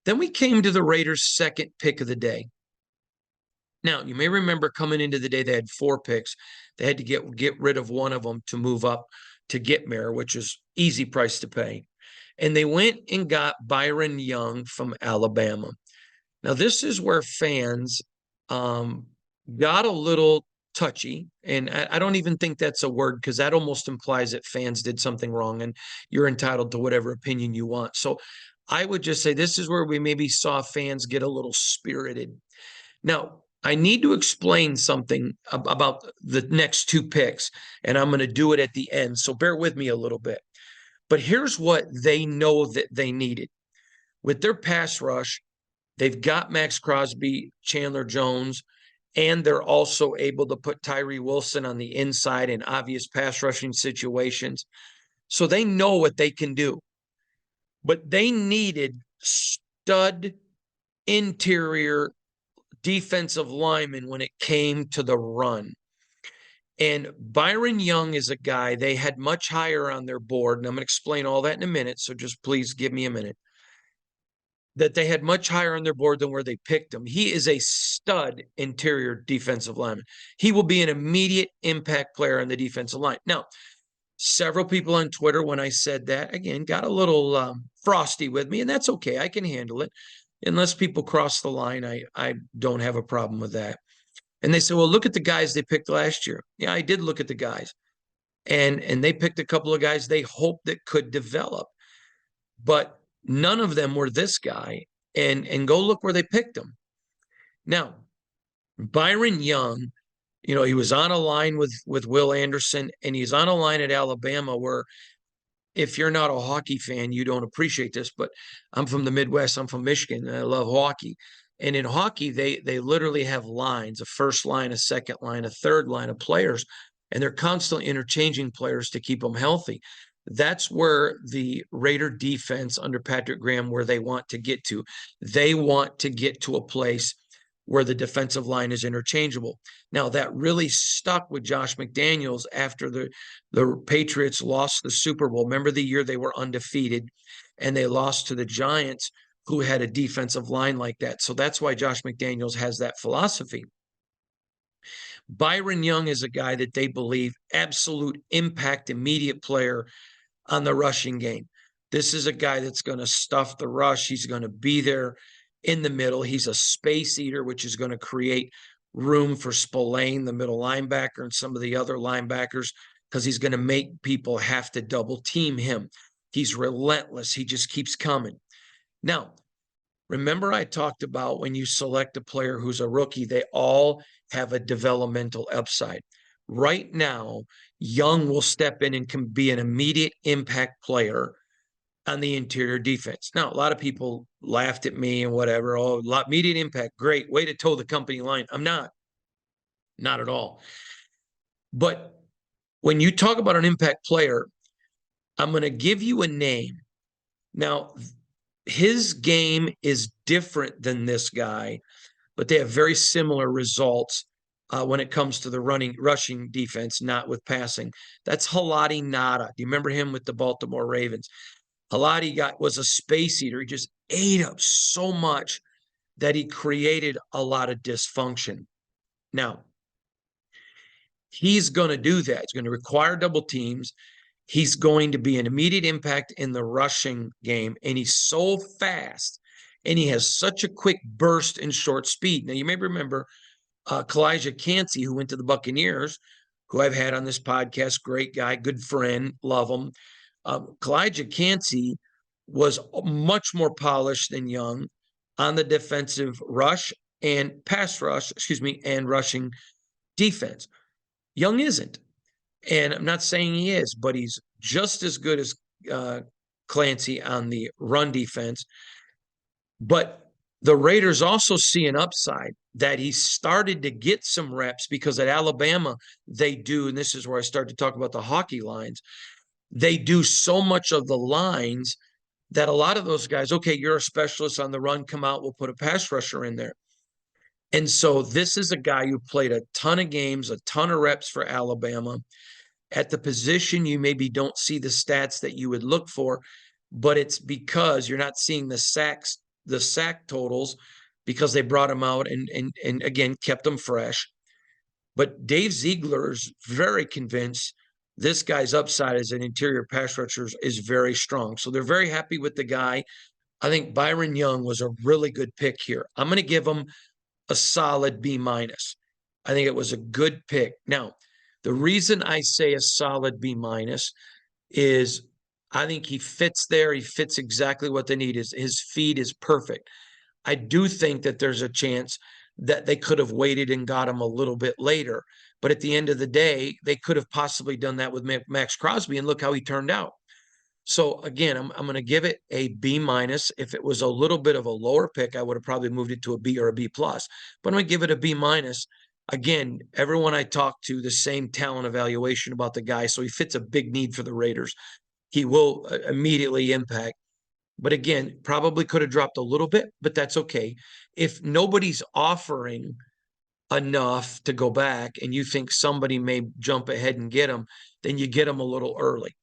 Then we came to the Raiders' second pick of the day. Now, you may remember coming into the day, they had 4 picks. They had to get rid of one of them to move up to get Mayer, which is easy price to pay. And they went and got Byron Young from Alabama. Now, this is where fans got a little touchy. And I don't even think that's a word, because that almost implies that fans did something wrong and you're entitled to whatever opinion you want. So I would just say this is where we maybe saw fans get a little spirited. Now, I need to explain something about the next 2 picks, and I'm going to do it at the end. So bear with me a little bit. But here's what they know that they needed. With their pass rush, they've got Max Crosby, Chandler Jones, and they're also able to put Tyree Wilson on the inside in obvious pass rushing situations. So they know what they can do. But they needed stud interior defensive linemen when it came to the run. And Byron Young is a guy they had much higher on their board, and I'm going to explain all that in a minute, so just please give me a minute, that they had much higher on their board than where they picked him. He is a stud interior defensive lineman. He will be an immediate impact player on the defensive line. Now, several people on Twitter, when I said that, again, got a little frosty with me, and that's okay. I can handle it. Unless people cross the line, I don't have a problem with that. And they said, well, look at the guys they picked last year. Yeah, I did look at the guys. And they picked a couple of guys they hoped that could develop. But none of them were this guy. And go look where they picked him. Now, Byron Young, he was on a line with Will Anderson, and he's on a line at Alabama where, if you're not a hockey fan, you don't appreciate this, but I'm from the Midwest. I'm from Michigan, and I love hockey. And in hockey, they literally have lines, a first line, a second line, a third line of players, and they're constantly interchanging players to keep them healthy. That's where the Raider defense under Patrick Graham, where they want to get to. They want to get to a place where the defensive line is interchangeable. Now, that really stuck with Josh McDaniels after the Patriots lost the Super Bowl. Remember the year they were undefeated and they lost to the Giants, who had a defensive line like that. So that's why Josh McDaniels has that philosophy. Byron Young is a guy that they believe absolute impact, immediate player on the rushing game. This is a guy that's going to stuff the rush. He's going to be there in the middle. He's a space eater, which is going to create room for Spillane, the middle linebacker, and some of the other linebackers, because he's going to make people have to double team him. He's relentless. He just keeps coming. Now, remember I talked about when you select a player who's a rookie, they all have a developmental upside. Right now, Young will step in and can be an immediate impact player on the interior defense. Now, a lot of people laughed at me and whatever. Oh, immediate impact, great, way to toe the company line. I'm not at all. But when you talk about an impact player, I'm going to give you a name. Now, his game is different than this guy, but they have very similar results when it comes to the rushing defense, not with passing. That's Haloti Ngata. Do you remember him with the Baltimore Ravens? Haloti was a space eater. He just ate up so much that he created a lot of dysfunction. Now, he's going to do that. He's going to require double teams. He's going to be an immediate impact in the rushing game, and he's so fast, and he has such a quick burst and short speed. Now, you may remember Calijah Kancey, who went to the Buccaneers, who I've had on this podcast, great guy, good friend, love him. Calijah Kancey was much more polished than Young on the defensive rush and pass rush, and rushing defense. Young isn't. And I'm not saying he is, but he's just as good as Clancy on the run defense. But the Raiders also see an upside that he started to get some reps, because at Alabama, they do, and this is where I start to talk about the hockey lines, they do so much of the lines that a lot of those guys, okay, you're a specialist on the run, come out, we'll put a pass rusher in there. And so this is a guy who played a ton of games, a ton of reps for Alabama. At the position, you maybe don't see the stats that you would look for, but it's because you're not seeing the sacks the sack totals because they brought him out and again kept him fresh. But Dave Ziegler's very convinced this guy's upside as an interior pass rusher is very strong. So they're very happy with the guy. I think Byron Young was a really good pick here. I'm going to give him a solid B minus. I think it was a good pick. Now, the reason I say a solid B minus is I think he fits there. He fits exactly what they need. His feed is perfect. I do think that there's a chance that they could have waited and got him a little bit later. But at the end of the day, they could have possibly done that with Max Crosby, and look how he turned out. So again, I'm going to give it a B minus. If it was a little bit of a lower pick, I would have probably moved it to a B or a B plus. But I'm going to give it a B minus. Again, everyone I talked to, the same talent evaluation about the guy. So he fits a big need for the Raiders. He will immediately impact. But again, probably could have dropped a little bit, but that's okay. If nobody's offering enough to go back and you think somebody may jump ahead and get him, then you get him a little early.